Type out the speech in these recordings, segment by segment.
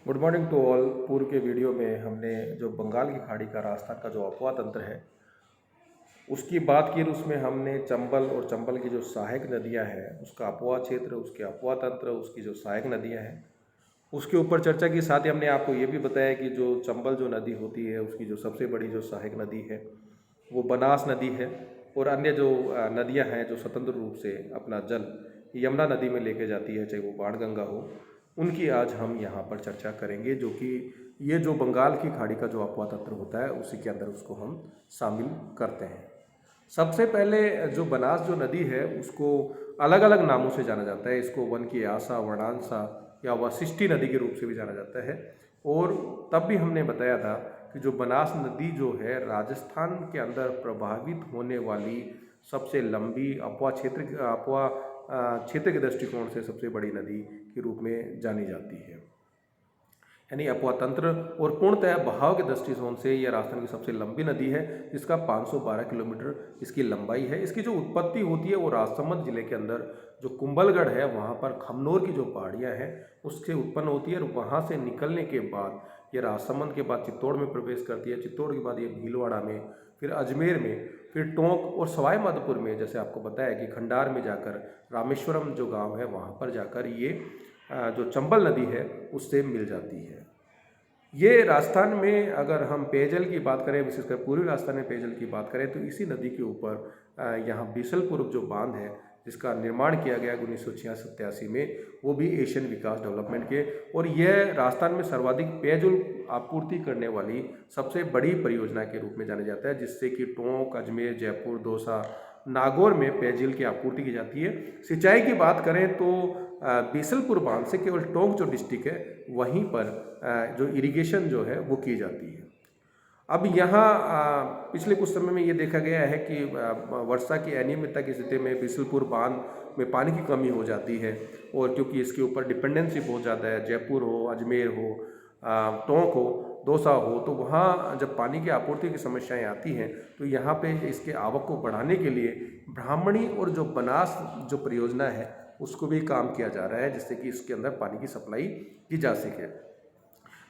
Good morning to all. पूर्व के video में हमने जो बंगाल की खाड़ी का राजस्थान का जो अपवा तंत्र है उसकी बात की। उसमें हमने चंबल और चंबल की जो सहायक नदियां हैं उसका अपवा क्षेत्र, उसके अपवा तंत्र, उसकी जो सहायक नदियां हैं उसके ऊपर चर्चा की। साथ ही हमने आपको ये भी बताया कि जो चंबल जो नदी होती है उसकी जो सबसे बड़ी जो सहायक नदी है वो बनास नदी है, और अन्य जो नदियां हैं जो स्वतंत्र रूप से अपना जल यमुना नदी में लेके जाती है, चाहे वो बाणगंगा हो, उनकी आज हम यहाँ पर चर्चा करेंगे। जो कि ये जो बंगाल की खाड़ी का जो अपवा तंत्र होता है उसी के अंदर उसको हम शामिल करते हैं। सबसे पहले जो बनास जो नदी है उसको अलग अलग नामों से जाना जाता है। इसको वन की आसा, वर्णांसा या वशिष्ठी नदी के रूप से भी जाना जाता है। और तब भी हमने बताया था कि जो बनास नदी जो है राजस्थान के अंदर प्रभावित होने वाली सबसे लंबी अपवा क्षेत्र के दृष्टिकोण से सबसे बड़ी नदी के रूप में जानी जाती है। यानी अपवा तंत्र और पूर्णतः बहाव के दृष्टिकोण से यह राजस्थान की सबसे लंबी नदी है, जिसका 512 किलोमीटर इसकी लंबाई है। इसकी जो उत्पत्ति होती है वो राजसमंद जिले के अंदर जो कुंभलगढ़ है वहाँ पर खमनोर की जो पहाड़ियाँ हैं उससे उत्पन्न होती है, और वहाँ से निकलने के बाद ये राजसमंद के बाद चित्तौड़ में प्रवेश करती है। चित्तौड़ के बाद ये भीलवाड़ा में, फिर अजमेर में, फिर टोंक और सवाई माधोपुर में, जैसे आपको बताया कि खंडार में जाकर रामेश्वरम जो गांव है वहाँ पर जाकर ये जो चंबल नदी है उससे मिल जाती है। ये राजस्थान में अगर हम पेयजल की बात करें, विशेषकर पूर्वी राजस्थान में पेयजल की बात करें, तो इसी नदी के ऊपर यहाँ बीसलपुर जो बांध है जिसका निर्माण किया गया 1986-87 में, वो भी एशियन विकास डेवलपमेंट के, और यह राजस्थान में सर्वाधिक पेयजल आपूर्ति करने वाली सबसे बड़ी परियोजना के रूप में जाना जाता है, जिससे कि टोंक, अजमेर, जयपुर, दौसा, नागौर में पेयजल की आपूर्ति की जाती है। सिंचाई की बात करें तो बीसलपुर बांध से केवल टोंक जो डिस्ट्रिक्ट है वहीं पर जो इरिगेशन जो है वो की जाती है। अब यहाँ पिछले कुछ समय में ये देखा गया है कि वर्षा की अनियमितता की स्थिति में बीसलपुर बांध में पानी की कमी हो जाती है, और क्योंकि इसके ऊपर डिपेंडेंसी बहुत ज़्यादा है, जयपुर हो, अजमेर हो, टोंक हो, दौसा हो, तो वहाँ जब पानी की आपूर्ति की समस्याएं आती हैं तो यहाँ पे इसके आवक को बढ़ाने के लिए ब्राह्मणी और जो बनास जो परियोजना है उसको भी काम किया जा रहा है, जिससे कि इसके अंदर पानी की सप्लाई की जा सके।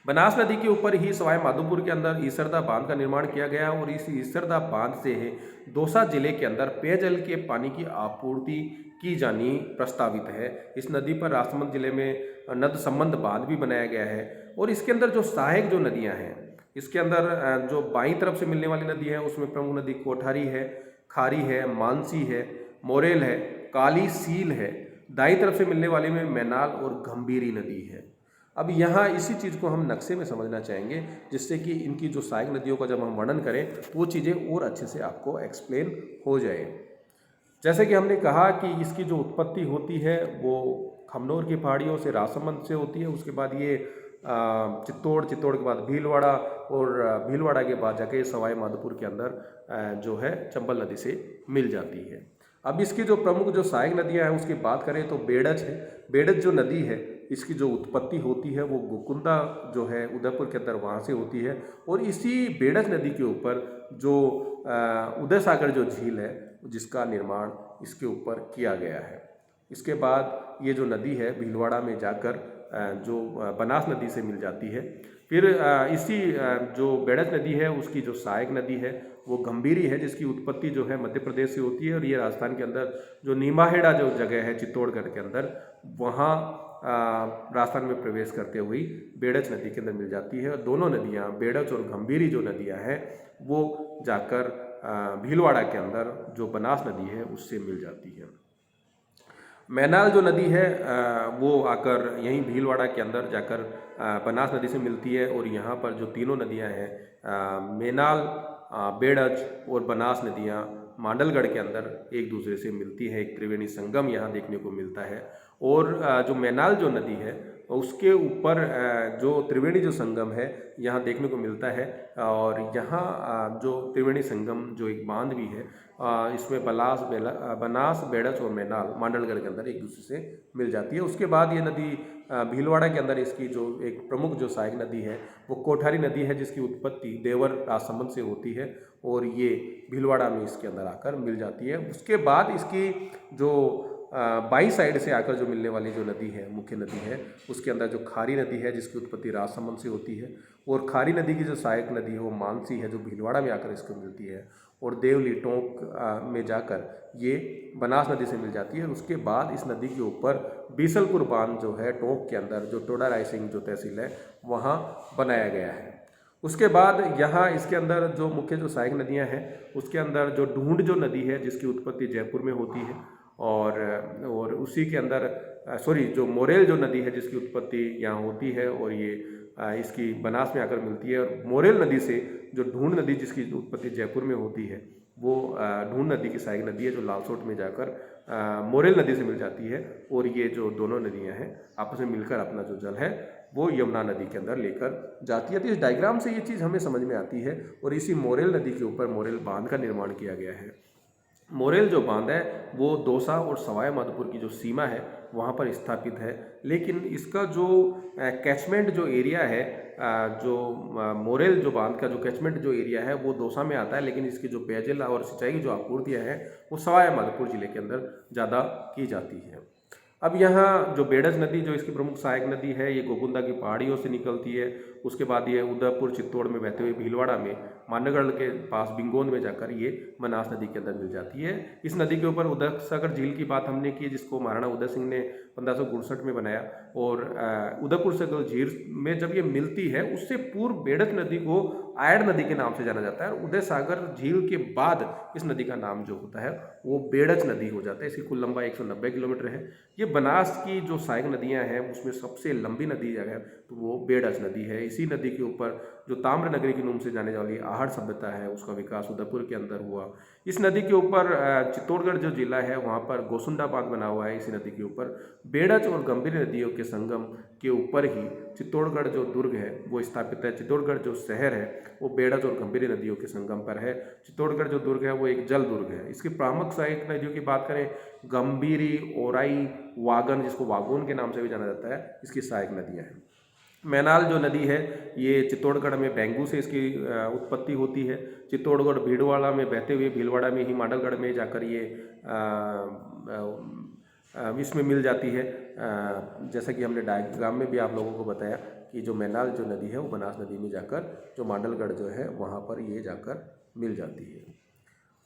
बनास नदी के ऊपर ही सवाई माधोपुर के अंदर ईसरदा बांध का निर्माण किया गया, और इस ईसरदा बांध से दौसा जिले के अंदर पेयजल के पानी की आपूर्ति की जानी प्रस्तावित है। इस नदी पर राजसमंद जिले में नद संबंध बांध भी बनाया गया है, और इसके अंदर जो सहायक जो नदियां हैं, इसके अंदर जो बाईं तरफ से मिलने वाली नदी है उसमें प्रमुख नदी कोठारी है, खारी है, मानसी है, मोरेल है, काली सील है। दाईं तरफ से मिलने वाली में मैनाल और गंभीरी नदी है। अब यहाँ इसी चीज़ को हम नक्शे में समझना चाहेंगे, जिससे कि इनकी जो सहायक नदियों का जब हम वर्णन करें तो वो चीज़ें और अच्छे से आपको एक्सप्लेन हो जाए। जैसे कि हमने कहा कि इसकी जो उत्पत्ति होती है वो खमनोर की पहाड़ियों से, राजसमंद से होती है। उसके बाद ये चित्तौड़ के बाद भीलवाड़ा, और भीलवाड़ा के बाद जाके सवाई माधोपुर के अंदर जो है चंबल नदी से मिल जाती है। अब इसकी जो प्रमुख जो सहायक नदियां हैं उसकी बात करें तो बेड़च है। बेड़च जो नदी है इसकी जो उत्पत्ति होती है वो गोकुंदा जो है उदयपुर के अंदर वहाँ से होती है, और इसी बेड़च नदी के ऊपर जो उदय सागर जो झील है जिसका निर्माण इसके ऊपर किया गया है। इसके बाद ये जो नदी है भीलवाड़ा में जाकर जो बनास नदी से मिल जाती है। फिर इसी जो बेड़च नदी है उसकी जो सहायक नदी है वो गंभीरी है, जिसकी उत्पत्ति जो है मध्य प्रदेश से होती है, और ये राजस्थान के अंदर जो नीमाहेड़ा जो जगह है चित्तौड़गढ़ के अंदर वहाँ राजस्थान में प्रवेश करते हुए बेड़च नदी के अंदर मिल जाती है। और दोनों नदियाँ बेड़च और गंभीरी जो नदियाँ हैं वो जाकर भीलवाड़ा के अंदर जो बनास नदी है उससे मिल जाती है। मैनाल जो नदी है वो आकर यहीं भीलवाड़ा के अंदर जाकर बनास नदी से मिलती है, और यहाँ पर जो तीनों नदियाँ हैं मैनाल, बेड़च और बनास नदियाँ मांडलगढ़ के अंदर एक दूसरे से मिलती है। एक त्रिवेणी संगम यहाँ देखने को मिलता है, और जो मैनाल जो नदी है उसके ऊपर जो त्रिवेणी जो संगम है यहाँ देखने को मिलता है, और यहाँ जो त्रिवेणी संगम जो एक बांध भी है इसमें बनास, बेड़च और मैनाल मांडलगढ़ के अंदर एक दूसरे से मिल जाती है। उसके बाद ये नदी भीलवाड़ा के अंदर इसकी जो एक प्रमुख जो सहायक नदी है वो कोठारी नदी है, जिसकी उत्पत्ति देवर राजसमंद से होती है, और ये भीलवाड़ा में इसके अंदर आकर मिल जाती है। उसके बाद इसकी जो बाई साइड से आकर जो मिलने वाली जो नदी है, मुख्य नदी है, उसके अंदर जो खारी नदी है जिसकी उत्पत्ति राजसमंद से होती है, और खारी नदी की जो सहायक नदी है वो मानसी है जो भीलवाड़ा में आकर इसको मिलती है, और देवली टोंक में जाकर ये बनास नदी से मिल जाती है। और उसके बाद इस नदी के ऊपर बीसलपुर बांध जो है टोंक के अंदर, जो टोडा रायसिंह जो तहसील है वहाँ बनाया गया है। उसके बाद यहाँ इसके अंदर जो मुख्य जो सहायक नदियाँ हैं उसके अंदर जो ढूंढ जो नदी है जिसकी उत्पत्ति जयपुर में होती है, और उसी के अंदर जो मोरेल जो नदी है जिसकी उत्पत्ति यहाँ होती है, और ये इसकी बनास में आकर मिलती है। और मोरेल नदी से जो ढूंढ नदी जिसकी उत्पत्ति जयपुर में होती है वो ढूंढ नदी की सहायक नदी है जो लालसोट में जाकर मोरेल नदी से मिल जाती है, और ये जो दोनों नदियाँ हैं आपस में मिलकर अपना जो जल है वो यमुना नदी के अंदर लेकर जाती है। तो इस डायग्राम से ये चीज़ हमें समझ में आती है। और इसी मोरेल नदी के ऊपर मोरेल बांध का निर्माण किया गया है। मोरेल जो बांध है वो दौसा और सवाई माधोपुर की जो सीमा है वहाँ पर स्थापित है, लेकिन इसका जो कैचमेंट जो एरिया है, मोरेल जो बांध का जो कैचमेंट जो एरिया है वो दौसा में आता है, लेकिन इसकी जो पेयजल और सिंचाई की जो आपूर्तियाँ हैं वो सवाई माधोपुर जिले के अंदर ज़्यादा की जाती है। अब यहाँ जो बेड़ज नदी जो इसकी प्रमुख सहायक नदी है ये गोकुंदा की पहाड़ियों से निकलती है। उसके बाद ये उदयपुर चित्तौड़ में बहते हुए भीलवाड़ा में मानगढ़ के पास बिंगोन में जाकर ये बनास नदी के अंदर मिल जाती है। इस नदी के ऊपर उदय सागर झील की बात हमने की जिसको महाराणा उदय सिंह ने 1567 में बनाया, और उदयपुर सागर झील में जब ये मिलती है उससे पूर्व बेड़ज नदी को आयड़ नदी के नाम से जाना जाता है, और उदय सागर झील के बाद इस नदी का नाम जो होता है वो बेड़ज नदी हो जाता है। इसकी कुल लंबाई 190 किलोमीटर है। ये बनास की जो सहायक नदियां हैं उसमें सबसे लंबी नदी है तो वो बेड़ज नदी है। इसी नदी के ऊपर जो ताम्र नगरी के नाम से जाने वाली आहड़ सभ्यता है उसका विकास उदयपुर के अंदर हुआ। इस नदी के ऊपर चित्तौड़गढ़ जो जिला है वहाँ पर गोसुंडा बांध बना हुआ है। इसी नदी के ऊपर बेड़ज और गंभीर नदियों के संगम के ऊपर ही चित्तौड़गढ़ जो दुर्ग है वो स्थापित है। चित्तौड़गढ़ जो शहर है वो बेड़ज और गंभीर नदियों के संगम पर है। चित्तौड़गढ़ जो दुर्ग है वो एक जल दुर्ग है। इसकी प्रमुख सहायक नदियों की बात करें, गंभीरी, ओराई, वागन जिसको वागोन के नाम से भी जाना जाता है, इसकी सहायक नदियाँ हैं। मैनाल जो नदी है ये चित्तौड़गढ़ में बेंगू से इसकी उत्पत्ति होती है। चित्तौड़गढ़ भीलवाड़ा में बहते हुए भीलवाड़ा में ही मांडलगढ़ में जाकर ये इसमें मिल जाती है। जैसा कि हमने डायग्राम में भी आप लोगों को बताया कि जो मैनाल जो नदी है वो बनास नदी में जाकर जो मांडलगढ़ जो है वहाँ पर ये जाकर मिल जाती है।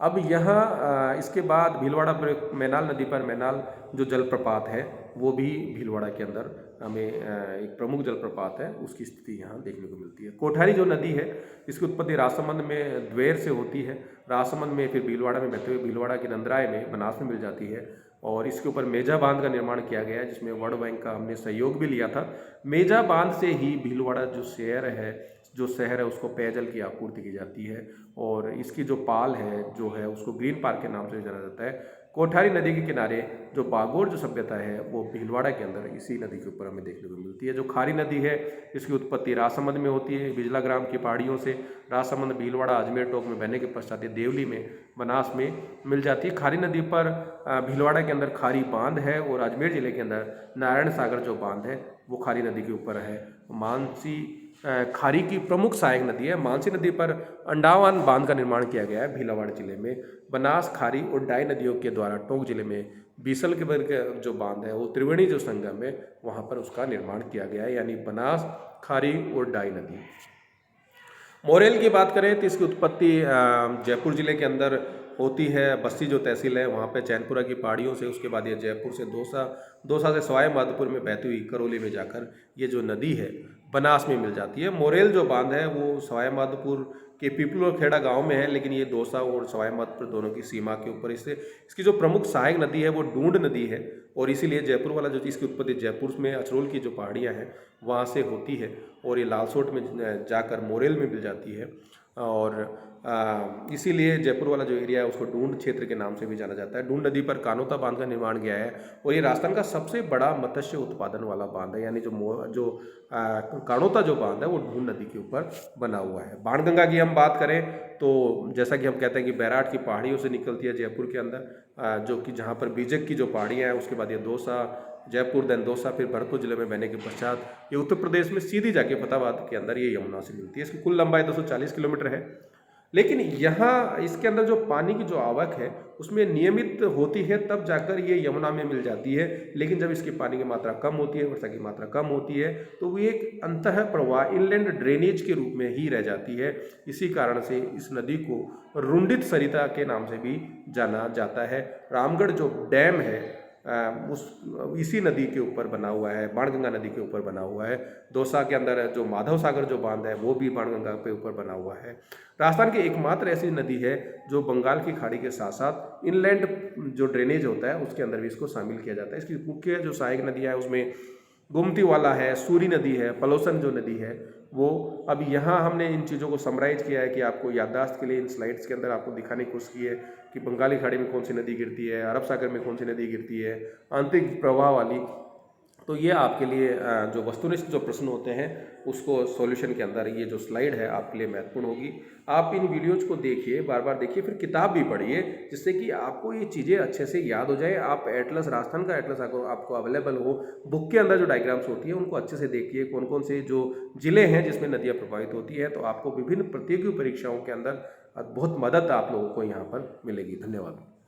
अब यहाँ इसके बाद भीलवाड़ा पर मैनाल नदी पर मैनाल जो जलप्रपात है वो भी भीलवाड़ा के अंदर हमें एक प्रमुख जलप्रपात है, उसकी स्थिति यहाँ देखने को मिलती है। कोठारी जो नदी है इसकी उत्पत्ति राजसमंद में द्वेर से होती है। राजसमंद में फिर भीलवाड़ा में बहते हुए भीलवाड़ा की नंदराय में बनास में मिल जाती है, और इसके ऊपर मेजा बांध का निर्माण किया गया है जिसमें वर्ल्ड बैंक का हमने सहयोग भी लिया था। मेजा बांध से ही भीलवाड़ा जो शहर है उसको पेयजल की आपूर्ति की जाती है, और इसकी जो पाल है जो है उसको ग्रीन पार्क के नाम से जाना जाता है। कोठारी नदी के किनारे जो बागोर जो सभ्यता है वो भीलवाड़ा के अंदर इसी नदी के ऊपर हमें देखने को मिलती है। जो खारी नदी है इसकी उत्पत्ति राजसमंद में होती है, बिजला ग्राम की पहाड़ियों से। राजसमंद, भीलवाड़ा, अजमेर टोक में बहने के पश्चात देवली में बनास में मिल जाती है। खारी नदी पर भीलवाड़ा के अंदर खारी बांध है, और अजमेर जिले के अंदर नारायण सागर जो बांध है वो खारी नदी के ऊपर है। मानसी खारी की प्रमुख सहायक नदी है। मानसी नदी पर अंडमान बांध का निर्माण किया गया है भीलवाड़ा जिले में। बनास, खारी और डाई नदियों के द्वारा टोंक जिले में बीसल के वर्ग जो बांध है वो त्रिवेणी जो संगम है वहाँ पर उसका निर्माण किया गया है, यानी बनास, खारी और डाई नदी। मोरेल की बात करें तो इसकी उत्पत्ति जयपुर जिले के अंदर होती है। बस्ती जो तहसील है वहाँ पे चैनपुरा की पहाड़ियों से, उसके बाद ये जयपुर से दौसा से सवाई माधोपुर में बहती हुई करौली में जाकर ये जो नदी है बनास में मिल जाती है। मोरेल जो बांध है वो सवाई माधोपुर के पीपल और खेड़ा गांव में है, लेकिन ये दौसा और सवाई माधोपुर दोनों की सीमा के ऊपर इसकी जो प्रमुख सहायक नदी है वो ढूंढ नदी है, और इसीलिए जयपुर वाला जो इसकी उत्पत्ति जयपुर में अचरोल की जो पहाड़ियाँ हैं वहाँ से होती है, और ये लालसोट में जाकर मोरेल में मिल जाती है। और इसीलिए जयपुर वाला जो एरिया है उसको ढूंढ क्षेत्र के नाम से भी जाना जाता है। ढूंढ नदी पर कानोता बांध का निर्माण किया है, और ये राजस्थान का सबसे बड़ा मत्स्य उत्पादन वाला बांध है, यानी जो कानोता जो बांध है वो ढूंढ नदी के ऊपर बना हुआ है। बाणगंगा की हम बात करें तो जैसा कि हम कहते हैं कि बैराट की पहाड़ियों से निकलती है जयपुर के अंदर, जो कि जहाँ पर बीजक की जो पहाड़ियाँ हैं, उसके बाद ये दौसा, जयपुर, देन दौसा, फिर भरतपुर जिले में बहने के पश्चात ये उत्तर प्रदेश में सीधी जाके फतेहाबाद के अंदर ये यमुना से मिलती है। इसकी कुल लंबाई 240 किलोमीटर है। लेकिन यहाँ इसके अंदर जो पानी की जो आवक है उसमें नियमित होती है, तब जाकर ये यमुना में मिल जाती है। लेकिन जब इसकी पानी की मात्रा कम होती है, वर्षा की मात्रा कम होती है, तो वो एक अंतः प्रवाह इनलैंड ड्रेनेज के रूप में ही रह जाती है। इसी कारण से इस नदी को रुंडित सरिता के नाम से भी जाना जाता है। रामगढ़ जो डैम है उस इसी नदी के ऊपर बना हुआ है, बाणगंगा नदी के ऊपर बना हुआ है। दौसा के अंदर जो माधव सागर जो बांध है वो भी बाणगंगा के ऊपर बना हुआ है। राजस्थान की एकमात्र ऐसी नदी है जो बंगाल की खाड़ी के साथ साथ इनलैंड जो ड्रेनेज होता है उसके अंदर भी इसको शामिल किया जाता है। इसकी मुख्य जो सहायक नदियाँ है उसमें गोमती वाला है, सूरी नदी है, पलोसन जो नदी है वो। अब यहाँ हमने इन चीज़ों को समराइज किया है कि आपको याददाश्त के लिए इन स्लाइड्स के अंदर आपको दिखाने की कोशिश की है कि बंगाली खाड़ी में कौन सी नदी गिरती है, अरब सागर में कौन सी नदी गिरती है, आंतरिक प्रवाह वाली। तो ये आपके लिए जो वस्तुनिष्ठ जो प्रश्न होते हैं उसको सॉल्यूशन के अंदर ये जो स्लाइड है आपके लिए महत्वपूर्ण होगी। आप इन वीडियोज़ को देखिए, बार बार देखिए, फिर किताब भी पढ़िए जिससे कि आपको ये चीज़ें अच्छे से याद हो जाए। आप एटलस, राजस्थान का एटलस आपको अवेलेबल हो, बुक के अंदर जो डायग्राम्स होती है उनको अच्छे से देखिए, कौन कौन से जो ज़िले हैं जिसमें नदियाँ प्रभावित होती है। तो आपको विभिन्न प्रतियोगी परीक्षाओं के अंदर बहुत मदद आप लोगों को यहाँ पर मिलेगी। धन्यवाद।